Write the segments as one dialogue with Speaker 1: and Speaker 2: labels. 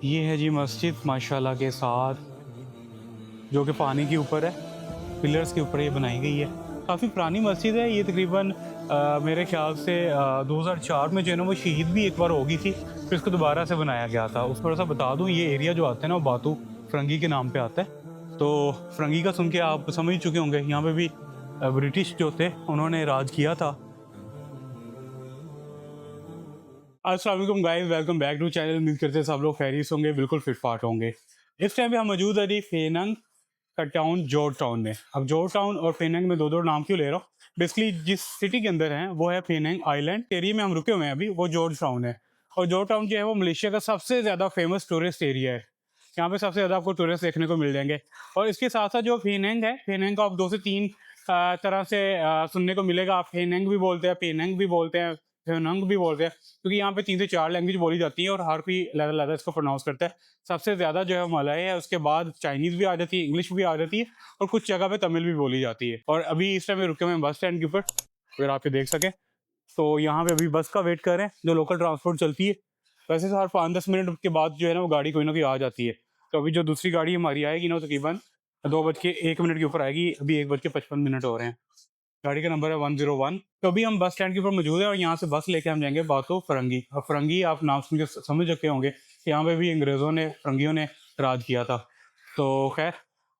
Speaker 1: ये है जी मस्जिद माशाल्लाह के साथ, जो कि पानी के ऊपर है, पिलर्स के ऊपर ये बनाई गई है। काफ़ी पुरानी मस्जिद है ये, तकरीबन मेरे ख्याल से 2004 में जो है ना वो शहीद भी एक बार हो गई थी, फिर इसको दोबारा से बनाया गया था। उसको थोड़ा सा बता दूँ, ये एरिया जो आता है ना वो बातू फरंगी के नाम पे आता है। तो फरंगी का सुन के आप समझ चुके होंगे, यहाँ पे भी ब्रिटिश जो थे उन्होंने राज किया था। अस्सलाम वालेकुम guys, welcome back to channel. उम्मीद करते हैं सब लोग खैरियत होंगे, बिल्कुल फिट फाट होंगे। इस टाइम पे हम मौजूद है जी फेनंग का टाउन, जॉर्ज टाउन में। अब जॉर्ज टाउन और फेनंग में दो दो नाम क्यों ले रहा हूँ? बेसिकली जिस सिटी के अंदर है वो है फेनंग आइलैंड। एरिया में हम रुके हुए हैं अभी, वो जॉर्ज टाउन है। और जॉर्ज टाउन जो है वो मलेशिया का सबसे ज़्यादा फेमस टूरिस्ट एरिया है। यहाँ पे सबसे ज़्यादा आपको टूरिस्ट देखने को मिल जाएंगे। और इसके साथ साथ जो फेनंग है, फेनंग को आप दो से तीन तरह से सुनने को मिलेगा। आप फेनंग भी बोलते हैं, पेनंग भी बोलते हैं, फेनंग भी बोलते हैं, क्योंकि यहाँ पे 3 से 4 लैंग्वेज बोली जाती है और हर कोई अलग-अलग इसको प्रोनाउंस करता है। सबसे ज़्यादा जो है मलय है, उसके बाद चाइनीज़ भी आ जाती है, इंग्लिश भी आ जाती है और कुछ जगह पे तमिल भी बोली जाती है। और अभी इस टाइम में रुके हुए हैं बस स्टैंड के ऊपर, अगर आप ये देख सकें। तो यहाँ पे अभी बस का वेट कर रहे हैं, जो लोकल ट्रांसपोर्ट चलती है। वैसे तो हर 5-10 मिनट के बाद जो है ना वो गाड़ी कोई ना कोई आ जाती है। तो अभी जो दूसरी गाड़ी हमारी आएगी ना, तकरीबन 2:01 के ऊपर आएगी। अभी 1:55 हो रहे हैं। गाड़ी का नंबर है 101। तो अभी हम बस स्टैंड के ऊपर मौजूद है और यहाँ से बस लेके हम जाएंगे बातो फरंगी। और फरंगी आप नाम सुन के समझ सकते होंगे कि यहाँ पे भी अंग्रेज़ों ने, फरंगियों ने राज किया था। तो खैर,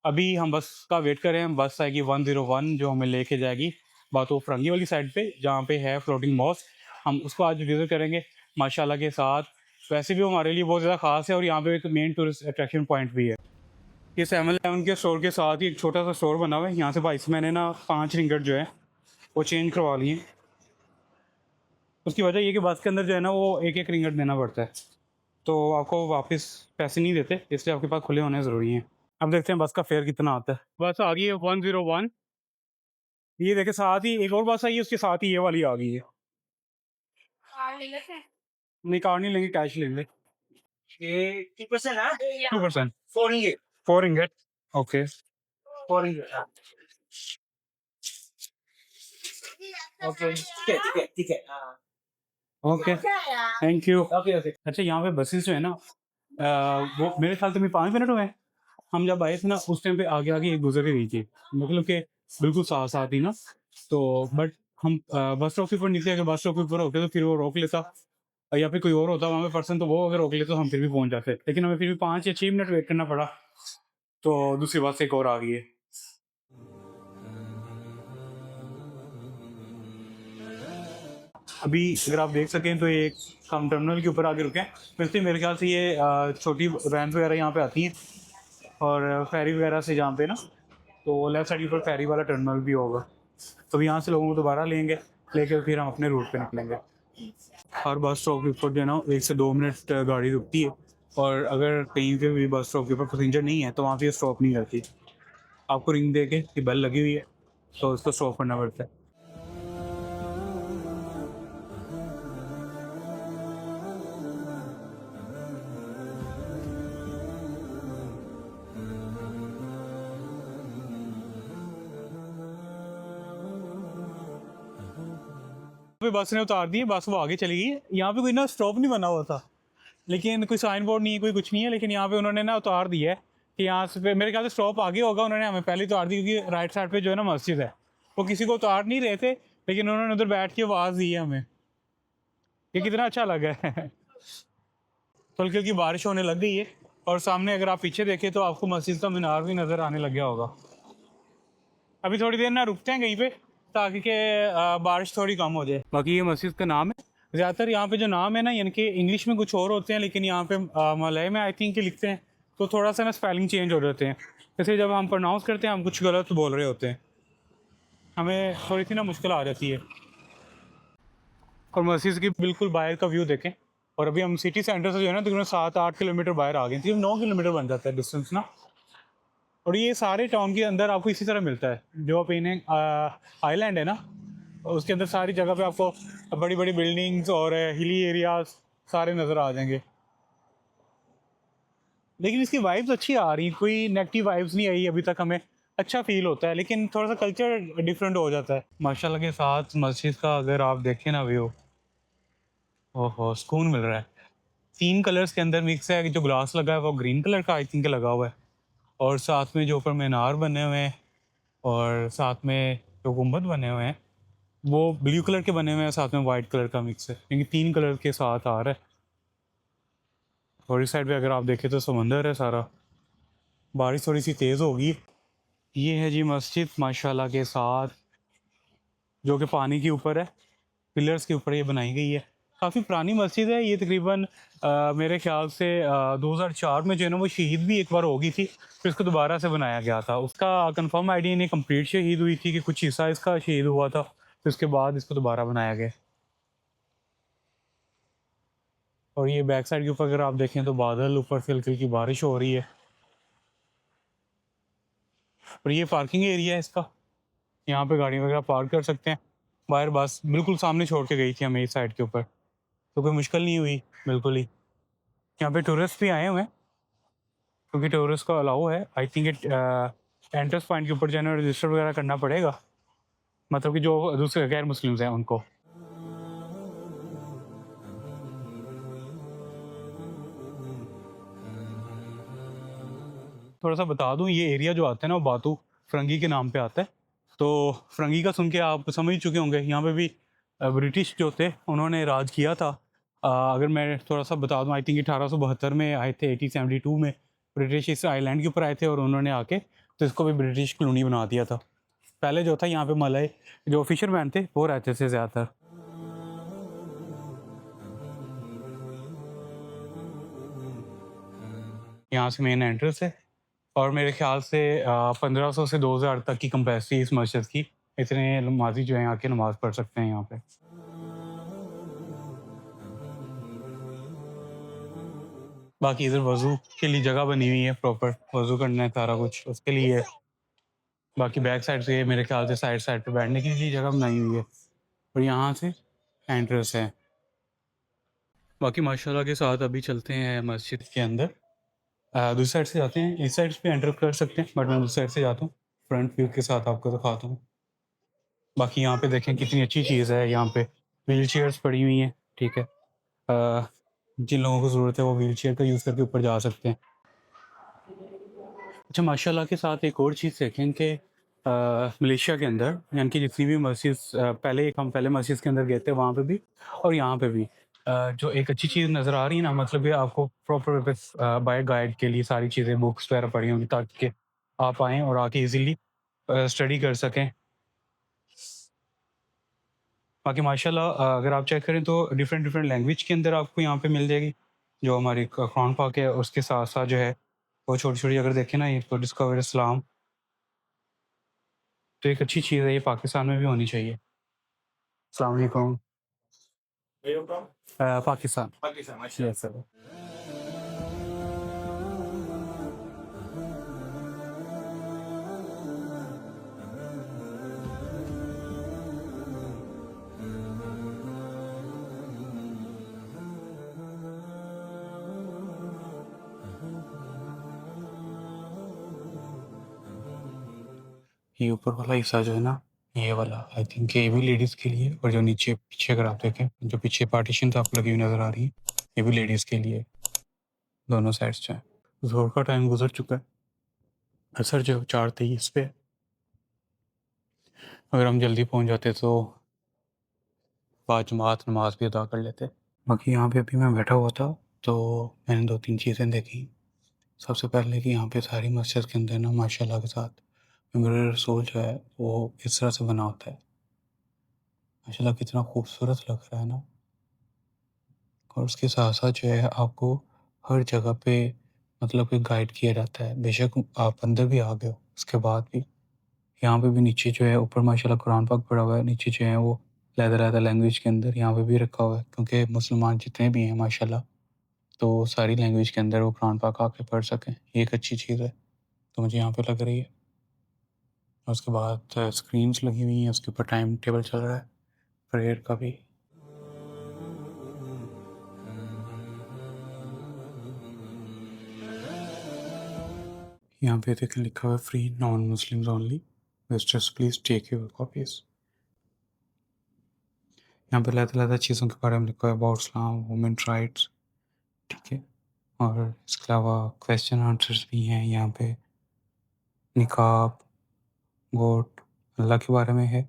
Speaker 1: अभी हम बस का वेट कर रहे हैं। बस आएगी 101 जो हमें लेके जाएगी बातो फरंगी वाली साइड पे, जहाँ पे है फ्लोटिंग मॉस्क। हम उसको आज विजिट करेंगे माशाल्लाह के साथ। वैसे भी वो हमारे लिए बहुत ज़्यादा खास है और यहाँ पे एक मेन टूरिस्ट अट्रैक्शन पॉइंट भी है। ये 7-Eleven के स्टोर के साथ ही एक छोटा सा स्टोर बना हुआ है। यहाँ से भाई से मैंने ना 5 रिंगट जो है वो चेंज करवा लिए। उसकी वजह ये कि बस के अंदर जो है ना वो एक एक रिंगट देना पड़ता है, तो आपको वापस पैसे नहीं देते, इसलिए आपके पास खुले होने ज़रूरी हैं। अब देखते हैं बस का फेयर कितना आता है। बस आ गई है 101। ये देखे साथ ही एक और बस आई है, उसके साथ ही ये वाली आ गई है। नहीं, कार नहीं लेंगे, कैश लेंगे।
Speaker 2: ये 2% हाँ?
Speaker 1: 2%।
Speaker 2: 4 ringgit.
Speaker 1: 4 रिंगट। ओके
Speaker 2: 4 ringgit हाँ. Okay. Ticket.
Speaker 1: Okay, thank you.
Speaker 2: Okay.
Speaker 1: अच्छा, यहाँ पे बसेस जो है ना वो मेरे ख्याल से भी 5 मिनट हुए हैं। हम जब आए थे ना उस टाइम पे आगे आगे एक गुजर के गई थी, मतलब कि बिल्कुल साथ साथ ही ना। तो बट हम बस स्टॉप के ऊपर निकले, अगर बस स्टॉप के ऊपर होते तो फिर वो रोक लेता, या फिर कोई और होता वहाँ पे पर्सन, तो वो अगर रोक लेता तो हम फिर भी पहुँच जाते। लेकिन हमें फिर भी 5 या 6 मिनट वेट करना पड़ा। तो दूसरी बस एक और आ गई है। अभी अगर आप देख सकें तो एक हम टर्मिनल के ऊपर आके रुके हैं। वैसे मेरे ख्याल से ये छोटी वैन वगैरह यहाँ पे आती हैं और फेरी वगैरह से जहाँ पे ना, तो लेफ्ट साइड के ऊपर फेरी वाला टर्मिनल भी होगा। तो यहाँ से लोगों को दोबारा लेंगे, लेकर फिर हम अपने रूट पे निकलेंगे। हर बस स्टॉप के ऊपर जो है ना 1 से 2 मिनट गाड़ी रुकती है, और अगर कहीं पे भी बस स्टॉप के ऊपर पैसेंजर नहीं है तो वहाँ पे स्टॉप नहीं करती। आपको रिंग दे के बेल लगी हुई है, तो उसको स्टॉप करना पड़ता है। पे बस ने उतार दी, बस वो आगे चली गई। यहाँ पे कोई ना स्टॉप नहीं बना हुआ था, लेकिन कोई साइन बोर्ड नहीं है, कोई कुछ नहीं है, लेकिन यहाँ पे उन्होंने ना उतार दी है कि यहाँ से मेरे ख्याल से स्टॉप आगे होगा। उन्होंने हमें पहले उतार दी, क्योंकि राइट साइड पे जो है ना मस्जिद है। वो किसी को उतार नहीं रहे थे, लेकिन उन्होंने उधर बैठ के आवाज़ दी है हमें। ये कितना अच्छा लगा है। तो हल्की हल्की बारिश होने लग गई है, और सामने अगर आप पीछे देखें तो आपको मस्जिद का मीनार भी नज़र आने लग गया होगा। अभी थोड़ी देर ना रुकते हैं कहीं पे, ताकि के बारिश थोड़ी कम हो जाए। बाकी ये मस्जिद का नाम है। ज़्यादातर यहाँ पे जो नाम है ना, यानी कि इंग्लिश में कुछ और होते हैं, लेकिन यहाँ पे मलय में आई थिंक लिखते हैं, तो थोड़ा सा ना स्पेलिंग चेंज हो जाते हैं। जैसे जब हम प्रोनाउंस करते हैं हम कुछ गलत बोल रहे होते हैं, हमें थोड़ी सी ना मुश्किल आ जाती है। और मस्जिद की बिल्कुल बाहर का व्यू देखें। और अभी हम सिटी सेंटर से जो है ना तकरीबन 7-8 किलोमीटर बाहर आ गए, सिर्फ 9 किलोमीटर बन जाता है डिस्टेंस ना। और ये सारे टाउन के अंदर आपको इसी तरह मिलता है। जो पेनिंग आइलैंड है ना, उसके अंदर सारी जगह पे आपको बड़ी बड़ी बिल्डिंग्स और हिली एरियाज सारे नज़र आ जाएंगे। लेकिन इसकी वाइब्स अच्छी आ रही, कोई नेगेटिव वाइब्स नहीं आई अभी तक। हमें अच्छा फील होता है, लेकिन थोड़ा सा कल्चर डिफरेंट हो जाता है। माशाल्लाह के साथ मस्जिद का अगर आप देखें ना व्यू, ओहो सुकून मिल रहा है। 3 कलर्स के अंदर मिक्स है। जो ग्लास लगा है वो ग्रीन कलर का आई थिंक लगा हुआ है, और साथ में जो ऊपर मीनार बने हुए हैं और साथ में जो गुंबद बने हुए हैं वो ब्लू कलर के बने हुए हैं, साथ में वाइट कलर का मिक्स है, क्योंकि 3 कलर के साथ आ रहा है। और इस साइड पे अगर आप देखें तो समंदर है सारा। बारिश थोड़ी सी तेज़ होगी। ये है जी मस्जिद माशाल्लाह के साथ, जो कि पानी के ऊपर है, पिलर्स के ऊपर ये बनाई गई है। काफ़ी पुरानी मस्जिद है ये, तकरीबन मेरे ख्याल से 2004 में जो है ना वो शहीद भी एक बार हो गई थी, फिर इसको दोबारा से बनाया गया था। उसका कंफर्म आइडिया नहीं, कंप्लीट शहीद हुई थी कि कुछ हिस्सा इसका शहीद हुआ था, फिर उसके बाद इसको दोबारा बनाया गया। और ये बैक साइड के ऊपर अगर आप देखें तो बादल, ऊपर से हल्की हल्की बारिश हो रही है। और ये पार्किंग एरिया है इसका, यहाँ पे गाड़ी वगैरह पार्क कर सकते हैं। बाहर बस बिल्कुल सामने छोड़ के गई थी हमें इस साइड के ऊपर, तो कोई मुश्किल नहीं हुई बिल्कुल ही। यहाँ पे टूरिस्ट भी आए हुए हैं, क्योंकि टूरिस्ट को अलाउ है I think. It entrance point के ऊपर जाना रजिस्टर वगैरह करना पड़ेगा, मतलब कि जो दूसरे गैर मुस्लिम्स हैं उनको। थोड़ा सा बता दूं, ये एरिया जो आता है ना वो बातू फरंगी के नाम पे आता है। तो फरंगी का सुन के आप समझ चुके होंगे, यहाँ पे भी ब्रिटिश जो थे उन्होंने राज किया था। अगर मैं थोड़ा सा बता दूं, आई थिंक 1872 में आए थे, 1872 में ब्रिटिश इस आइलैंड के ऊपर आए थे और उन्होंने आके तो इसको भी ब्रिटिश कॉलोनी बना दिया था। पहले जो था यहाँ पे मलय जो फिशरमैन थे वो रहते थे ज़्यादातर। यहाँ से मेन एंट्रेंस है, और मेरे ख्याल से 1500 से 2000 तक की कैपेसिटी इस मस्जिद की। इतने नमाजी जो हैं आके नमाज़ पढ़ सकते हैं यहाँ पे। बाकी इधर वज़ू के लिए जगह बनी हुई है, प्रॉपर वज़ू करना है सारा कुछ उसके लिए है। बाकी बैक साइड से मेरे ख्याल से साइड साइड पे बैठने के लिए जगह बनाई हुई है, और यहाँ से एंट्रेंस है। बाकी माशाल्लाह के साथ अभी चलते हैं मस्जिद के अंदर। दूसरी साइड से जाते हैं, इस साइड पे एंटर कर सकते हैं, बट मैं दूसरी साइड से जाता हूँ, फ्रंट व्यू के साथ आपको दिखाता हूँ। बाकी यहाँ पे देखें कितनी अच्छी चीज़ है, यहाँ पे व्हील चेयर्स पड़ी हुई हैं, ठीक है। जिन लोगों को ज़रूरत है वो व्हील चेयर का यूज़ करके ऊपर जा सकते हैं। अच्छा, माशाल्लाह के साथ एक और चीज़ देखें कि मलेशिया के अंदर यानी कि जितनी भी मस्जिद, हम पहले मस्जिद के अंदर गए थे वहाँ पे भी और यहाँ पे भी जो एक अच्छी चीज़ नज़र आ रही है ना, मतलब कि आपको प्रॉपर वे पे बाय गाइड के लिए सारी चीज़ें, बुक्स वगैरह पड़ी होंगी, ताकि आप आएँ और आके ईज़िली स्टडी कर सकें। बाकी माशाल्लाह अगर आप चेक करें तो डिफरेंट डिफरेंट लैंग्वेज के अंदर आपको यहाँ पे मिल जाएगी। जो हमारी कुरान पाक है उसके साथ साथ जो है वो छोटी छोटी अगर देखें ना, ये तो डिस्कवर इस्लाम, तो एक अच्छी चीज़ है, ये पाकिस्तान में भी होनी चाहिए। अस्सलाम वालेकुम।
Speaker 2: Where you from?
Speaker 1: Pakistan.
Speaker 2: Pakistan, mashallah.
Speaker 1: Yes sir. ये ऊपर वाला हिस्सा जो है ना, ये वाला आई थिंक ये भी लेडीज़ के लिए, और जो नीचे पीछे अगर आप देखें, जो पीछे पार्टीशन आपको लगी हुई नज़र आ रही है, ये भी लेडीज़ के लिए, दोनों साइड्स जो है। ज़ोर का टाइम गुजर चुका है, असर जो 4:23 पे है। अगर हम जल्दी पहुंच जाते तो पाँच जमात नमाज भी अदा कर लेते। बाकी यहाँ पे अभी मैं बैठा हुआ था तो मैंने 2-3 चीज़ें देखी। सबसे पहले कि यहाँ पे सारी मस्जिद के अंदर ना माशाल्लाह के साथ मिरर रसूल जो है वो इस तरह से बना होता है। माशाल्लाह कितना खूबसूरत लग रहा है ना। और उसके साथ साथ जो है आपको हर जगह पे मतलब कि गाइड किया जाता है। बेशक आप अंदर भी आ गए हो उसके बाद भी यहाँ पे भी नीचे जो है ऊपर माशाल्लाह कुरान पाक पड़ा हुआ है, नीचे जो है वो लहदा-लहदा लैंग्वेज के अंदर यहाँ पे भी रखा हुआ है, क्योंकि मुसलमान जितने भी हैं माशाल्लाह तो सारी लैंग्वेज के अंदर वो कुरान पाक आके पढ़ सकें। ये एक अच्छी चीज़ है, तो मुझे यहाँ पे लग रही है। और उसके बाद स्क्रीन्स लगी हुई हैं, उसके ऊपर टाइम टेबल चल रहा है प्रेयर का भी। यहाँ पे देखें लिखा हुआ है free non Muslims only, visitors please take your copies. यहाँ पे अलग-अलग चीज़ों के बारे में लिखा है, अबाउट इस्लाम, वुमेन राइट्स, ठीक है। और इसके अलावा क्वेश्चन आंसर्स भी हैं यहाँ पे। निकाब, गोट, अल्लाह के बारे में है।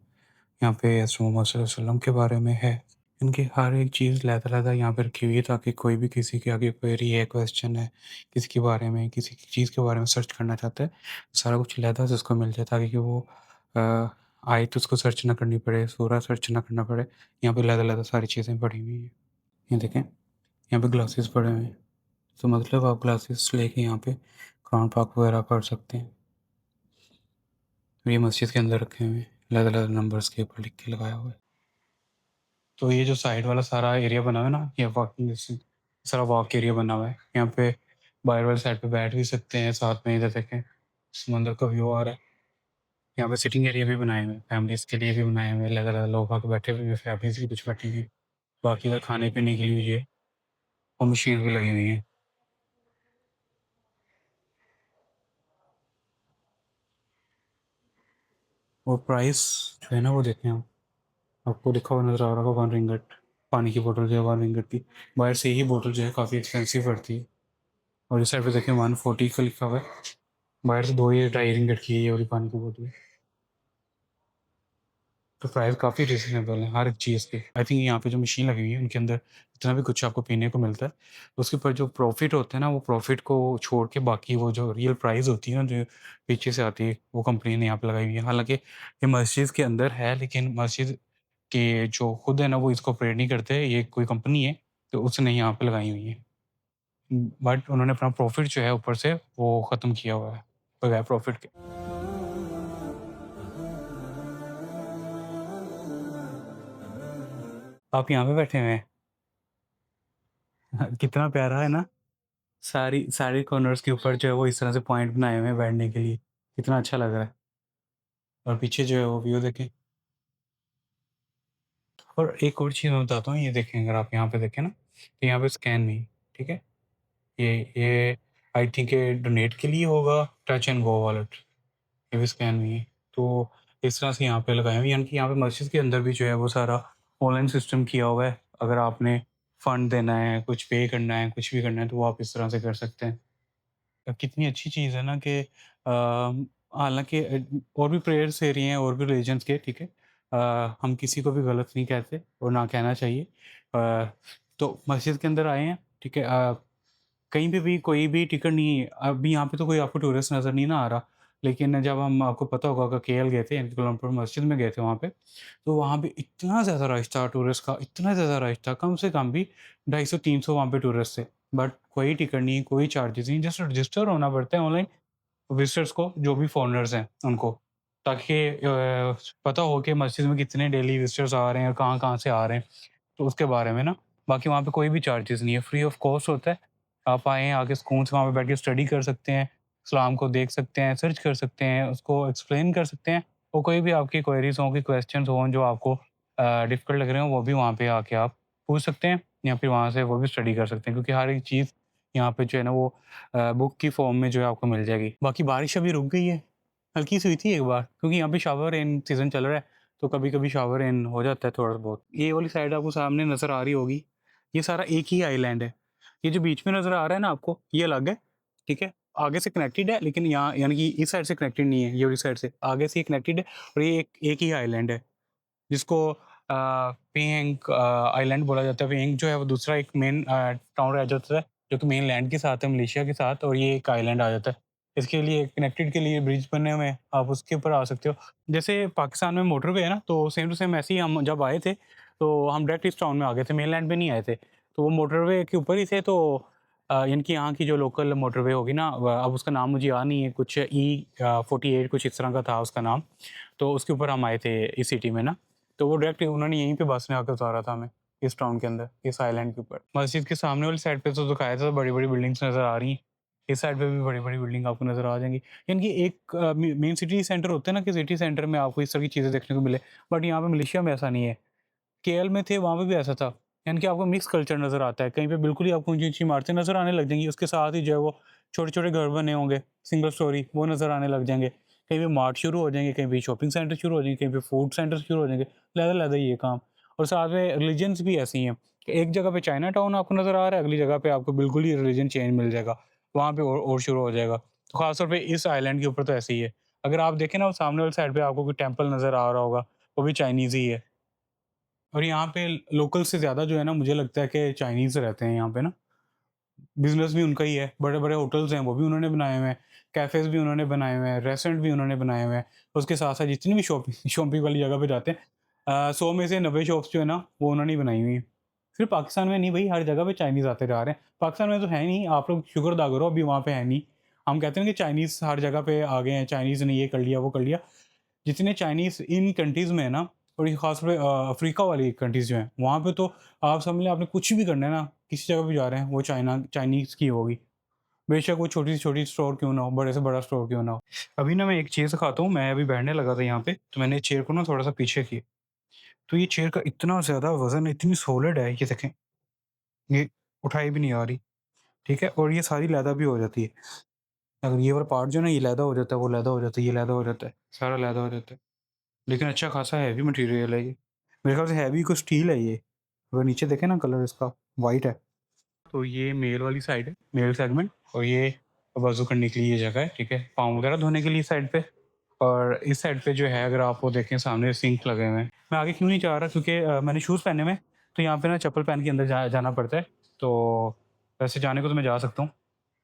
Speaker 1: यहाँ पे रसूल मोहम्मद सल्लल्लाहु अलैहि वसल्लम के बारे में है। इनकी हर एक चीज़ अलग-अलग यहाँ पे रखी हुई है ताकि कोई भी किसी के आगे क्वेरी है, क्वेश्चन है, किसी के बारे में, किसी की चीज़ के बारे में सर्च करना चाहता है, सारा कुछ अलहदा से उसको मिल जाए ताकि कि वो आयत उसको सर्च ना करनी पड़े, सूरा सर्च ना करना पड़े। यहाँ पे अलग-अलग सारी चीज़ें पड़ी हुई हैं। ये देखें, यहाँ पे ग्लासेस पड़े हुए हैं। तो मतलब आप ग्लासेस लेके यहाँ पे कुरान पाक वगैरह पढ़ सकते हैं। ये मस्जिद के अंदर रखे हुए हैं, अलग-अलग नंबर्स के ऊपर लिख के लगाया हुआ है। तो ये जो साइड वाला सारा एरिया बना हुआ है ना, ये वॉकिंग सारा वॉक एरिया बना हुआ है। यहाँ पे बाहर वाली साइड पे बैठ भी सकते हैं, साथ में इधर देखें समंदर का व्यू आ रहा है। यहाँ पे सिटिंग एरिया भी बनाए हुए हैं, फैमिलीज़ के लिए भी बनाए हुए हैं, अलग-अलग लोग आके बैठे हुए हैं, फैमिलीज़ भी कुछ बैठी हुई हैं। बाकी इधर खाने-पीने के लिए ये और मशीन भी लगी हुई है। और प्राइस जो है ना वो देखें आप, आपको लिखा हुआ नज़र आ रहा होगा 1 रिंगट। पानी की बोतल जो है 1 रिंगट की। बाहर से ही बोतल जो है काफ़ी एक्सपेंसिव पड़ती है। और इस साइड पे देखें 140 का लिखा हुआ है। बाहर से 2 या 2.5 रिंगट की है ये वाली पानी की बोतल। तो प्राइस काफ़ी रीज़नेबल है हर एक चीज़ की। आई थिंक यहाँ पे जो मशीन लगी हुई है उनके अंदर जितना भी कुछ आपको पीने को मिलता है, उसके ऊपर जो प्रॉफ़िट होता है ना, वो प्रॉफ़िट को छोड़ के बाकी वो जो रियल प्राइस होती है ना, जो पीछे से आती है, वो कंपनी ने यहाँ पे लगाई हुई है। हालाँकि ये मस्जिद के अंदर है, लेकिन मस्जिद के जो खुद है ना, वो इसको ऑपरेट नहीं करते, ये कोई कंपनी है, तो उसने यहाँ पे लगाई हुई है। बट उन्होंने अपना प्रॉफ़िट जो है ऊपर से वो ख़त्म किया हुआ है, बगैर प्रॉफ़िट के। आप यहाँ पे बैठे हुए हैं। कितना प्यारा है ना? सारी सारे कॉर्नर्स के ऊपर जो है वो इस तरह से पॉइंट बनाए हुए हैं बैठने के लिए। कितना अच्छा लग रहा है। और पीछे जो है वो व्यू देखें। और एक और चीज़ मैं बताता हूँ, ये देखें, अगर आप यहाँ पे देखें ना, तो यहाँ पे स्कैन नहीं, ठीक है? ये आई थिंक ये डोनेट के लिए होगा, टच एंड गो वॉलेट, ये भी स्कैन नहीं है। तो इस तरह से यहाँ पे लगाए हुए हैं, यानी कि यहाँ पे मस्जिद के अंदर भी जो है वो सारा ऑनलाइन सिस्टम किया हुआ है। अगर आपने फंड देना है, कुछ पे करना है, कुछ भी करना है, तो वो आप इस तरह से कर सकते हैं। कितनी अच्छी चीज़ है ना कि हालाँकि और भी प्रेयर्स हो रही हैं और भी रिलीजन्स के, ठीक है? हम किसी को भी गलत नहीं कहते और ना कहना चाहिए। तो मस्जिद के अंदर आए हैं, ठीक है? कहीं पे भी कोई भी टिकट नहीं है। अभी यहाँ पे तो कोई आपको टूरिस्ट नज़र नहीं ना आ रहा, लेकिन जब हम, आपको पता होगा कि केएल गए थे, यानी कि कोलंबो मस्जिद में गए थे वहाँ पे, तो वहाँ पे इतना ज़्यादा रश था टूरिस्ट का, इतना ज़्यादा रश था, कम से कम भी 250-300 वहाँ पे टूरिस्ट थे। बट कोई टिकट नहीं, कोई चार्जेज़ नहीं, जस्ट रजिस्टर होना पड़ता है ऑनलाइन विज़िटर्स को, जो भी फ़ॉरेनर्स हैं उनको, ताकि पता हो कि मस्जिद में कितने डेली विज़िटर्स आ रहे हैं और कहाँ-कहाँ से आ रहे हैं। तो उसके बारे में ना, बाकी वहाँ पे कोई भी चार्जेस नहीं है, फ्री ऑफ कॉस्ट होता है। आप आएँ, आके सुकून से वहाँ पे बैठ के स्टडी कर सकते हैं, इस्लाम को देख सकते हैं, सर्च कर सकते हैं, उसको एक्सप्लेन कर सकते हैं, और कोई भी आपकी क्वेरीज़ हों, कोई क्वेश्चन्स हों जो आपको डिफ़िकल्ट लग रहे हों, वो भी वहाँ पे आके आप पूछ सकते हैं, या फिर वहाँ से वो भी स्टडी कर सकते हैं, क्योंकि हर एक चीज़ यहाँ पे जो है ना वो बुक की फ़ॉर्म में जो है आपको मिल जाएगी। बाकी बारिश अभी रुक गई है, हल्की-सी हुई थी एक बार, क्योंकि यहाँ पे शावर रेन सीज़न चल रहा है, तो कभी-कभी शावर इन हो जाता है थोड़ा बहुत। ये वाली साइड आपको सामने नज़र आ रही होगी, ये सारा एक ही आइलैंड है। ये जो बीच में नज़र आ रहा है ना आपको, ये अलग है, ठीक है? आगे से कनेक्टेड है, लेकिन यहाँ यानी कि इस साइड से कनेक्टेड नहीं है, ये वाली साइड से। आगे से ये कनेक्टेड है, और ये एक ही आइलैंड है, जिसको पेंग आइलैंड बोला जाता है। पेंग जो है वो दूसरा एक मेन टाउन रह जाता है, जो कि मेन लैंड के साथ है, मलेशिया के साथ, और ये एक आइलैंड आ जाता है। इसके लिए कनेक्टेड के लिए ब्रिज बने हुए हैं, आप उसके ऊपर आ सकते हो। जैसे पाकिस्तान में मोटरवे है ना, तो सेम टू सेम ऐसे ही हम जब आए थे, तो हम डायरेक्ट इस टाउन में आ गए थे, मेनलैंड पे नहीं आए थे। तो वो मोटरवे के ऊपर ही थे, तो इनकी यहाँ की जो लोकल मोटरवे होगी ना, अब उसका नाम मुझे याद नहीं है, कुछ E48 कुछ इस तरह का था उसका नाम। तो उसके ऊपर हम आए थे इस सिटी में ना, तो वो डायरेक्ट उन्होंने यहीं पे बस में आकर उतारा था हमें, इस टाउन के अंदर, इस आइलैंड के ऊपर। मस्जिद के सामने वाली साइड पे तो दिखाया था, बड़ी-बड़ी बिल्डिंग्स नज़र आ रही हैं। इस साइड पे भी बड़ी-बड़ी बिल्डिंग आपको नज़र आ जाएँगी। यानी कि एक मेन सिटी सेंटर होता है ना, कि सिटी सेंटर में आपको इस तरह की चीज़ें देखने को मिले, बट यहाँ पे मलेशिया में ऐसा नहीं है। केएल में थे, वहाँ पे भी ऐसा था। यानी कि आपको मिक्स कल्चर नज़र आता है। कहीं पे बिल्कुल ही आपको ऊँची-ऊँची इमारतें नज़र आने लग जाएँगी, उसके साथ ही जो है वो छोटे-छोटे घर बने होंगे, सिंगल स्टोरी, वो नज़र आने लग जाएँगे। कहीं पे मार्ट शुरू हो जाएँगे, कहीं पे शॉपिंग सेंटर शुरू हो जाएँगे, कहीं पे फूड सेंटर शुरू हो जाएँगे। अलग-अलग है ये काम। और साथ में रिलीजन्स भी ऐसी हैं। एक जगह पे चाइना टाउन आपको नज़र आ रहा है, अगली जगह पे आपको बिल्कुल ही रिलीजन चेंज मिल जाएगा, वहाँ पे और शुरू हो जाएगा। तो ख़ासतौर पे इस आइलैंड के ऊपर तो ऐसे ही है। अगर आप देखें ना, वो सामने वाली साइड पे आपको कोई टेंपल नज़र आ रहा होगा, वो भी चाइनीज़ ही है। और यहाँ पे लोकल से ज़्यादा जो है ना, मुझे लगता है कि चाइनीज़ रहते हैं यहाँ पे ना। बिज़नेस भी उनका ही है, बड़े-बड़े होटल्स हैं वो भी उन्होंने बनाए हुए हैं, कैफ़ेज़ भी उन्होंने बनाए हुए हैं, रेस्टोरेंट भी उन्होंने बनाए हुए हैं। उसके साथ-साथ जितनी भी शॉपिंग शॉपिंग वाली जगह पे जाते हैं, 100 में से 90 शॉप्स जो है ना, वो उन्होंने ही बनाई हुई हैं। सिर्फ़ पाकिस्तान में नहीं भई, हर जगह पे चाइनीज़ आते जा रहे हैं। पाकिस्तान में तो है नहीं, आप लोग शुक्र अदा करो अभी वहाँ पे है नहीं। हम कहते हैं कि चाइनीज़ हर जगह पे आ गए हैं, चाइनीज़ ने ये कर लिया, वो कर लिया। जितने चाइनीज़ इन कंट्रीज़ में है ना, और ये ख़ास तौर पे अफ्रीका वाली कंट्रीज़ जो हैं, वहाँ पे तो आप समझ लें आपने कुछ भी करना है ना, किसी जगह पे जा रहे हैं, वो चाइनीज़ की होगी। बेशक वो छोटी से छोटी स्टोर क्यों ना हो, बड़े से बड़ा स्टोर क्यों ना हो। अभी ना मैं एक चीज़ दिखाता हूँ, मैं अभी बैठने लगा था यहाँ पे, तो मैंने चेयर को ना थोड़ा-सा पीछे किया, तो ये चेयर का इतना ज़्यादा वज़न है, इतनी सॉलिड है, ये देखें, ये उठाई भी नहीं आ रही, ठीक है? और ये सारी लैदा भी हो जाती है। अगर ये वाला पार्ट जो है ना, ये लैदा हो जाता है, वो लैदा हो जाता है, ये लैदा हो जाता है, सारा लैदा हो जाता है। लेकिन अच्छा खासा हैवी मटेरियल है ये। मेरे ख़्याल से हैवी कुछ स्टील है ये। अगर नीचे देखें ना, कलर इसका वाइट है। तो ये मेल वाली साइड है, मेल सेगमेंट, और ये वज़ू करने के लिए ये जगह है, ठीक है? पाँव वगैरह धोने के लिए साइड पे। और इस साइड पे जो है, अगर आप वो देखें, सामने सिंक लगे हुए हैं। मैं आगे क्यों नहीं जा रहा, क्योंकि मैंने शूज़ पहने हुए हैं, तो यहाँ पे ना चप्पल पहन के अंदर जाना पड़ता है। तो वैसे जाने को तो मैं जा सकता हूँ,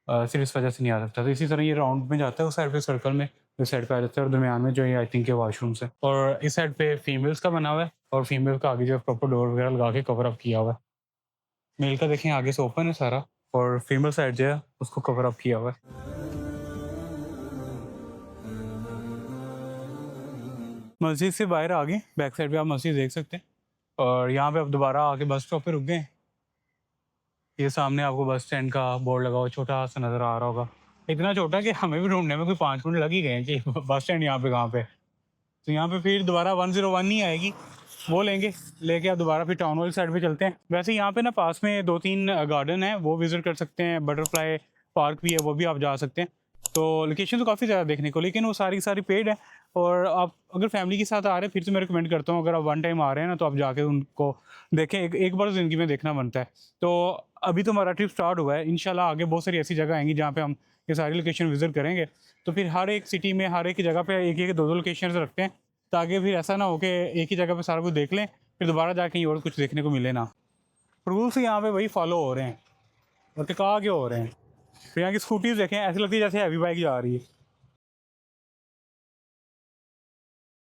Speaker 1: सिर्फ़ इस वजह से नहीं आ सकता। तो इसी तरह ये राउंड में जाता है उस साइड पे, सर्कल में, इस साइड पे आ जाता है, और दरमियान में जो ये आई थिंक ये वॉशरूम्स है। और इस साइड पे फीमेल्स का बना हुआ है, और फीमेल का आगे जो है प्रॉपर डोर वगैरह लगा के कवर अप किया हुआ है। मेल का देखें आगे से ओपन है सारा, और फीमेल साइड जो है उसको कवर अप किया हुआ है। मस्जिद से बाहर आ गए, बैक साइड पे आप मस्जिद देख सकते हैं। और यहाँ पे आप दोबारा आके बस स्टॉप पे रुक गए। ये सामने आपको बस स्टैंड का बोर्ड लगा हुआ छोटा सा नज़र आ रहा होगा। इतना छोटा कि हमें भी ढूँढने में कोई 5 मिनट लग ही गए हैं कि बस स्टैंड यहाँ पे कहाँ पे है। तो यहाँ पे फिर दोबारा 101 नहीं आएगी, वो लेंगे, लेके आप दोबारा फिर टाउन वाली साइड पे चलते हैं। वैसे यहाँ पे ना पास में 2-3 गार्डन है, वो विज़िट कर सकते हैं, बटरफ्लाई पार्क भी है, वो भी आप जा सकते हैं। तो लोकेशन तो काफ़ी ज़्यादा देखने को, लेकिन वो सारी की सारी पेड है। और आप अगर फैमिली के साथ आ रहे हैं, फिर से मैं रिकमेंड करता हूँ, अगर आप वन टाइम आ रहे हैं ना, तो आप जाके उनको देखें, एक बार ज़िंदगी में देखना बनता है। तो अभी तो हमारा ट्रिप स्टार्ट हुआ है, इंशाल्लाह आगे बहुत सारी ऐसी जगह आएँगी जहाँ पे हम ये सारी लोकेशन विज़िट करेंगे। तो फिर हर एक सिटी में, हर एक जगह पे एक-एक, 2-2 लोकेशंस रखते हैं, ताकि फिर ऐसा ना हो कि एक ही जगह पे सारा कुछ देख लें, फिर दोबारा जाके कहीं और कुछ देखने को मिले ना। रूल्स यहाँ पे वही फॉलो हो रहे हैं, और टिका के हो रहे हैं। फिर यहाँ की स्कूटीज़ देखें, ऐसी लगती है जैसे हैवी बाइक जा रही है।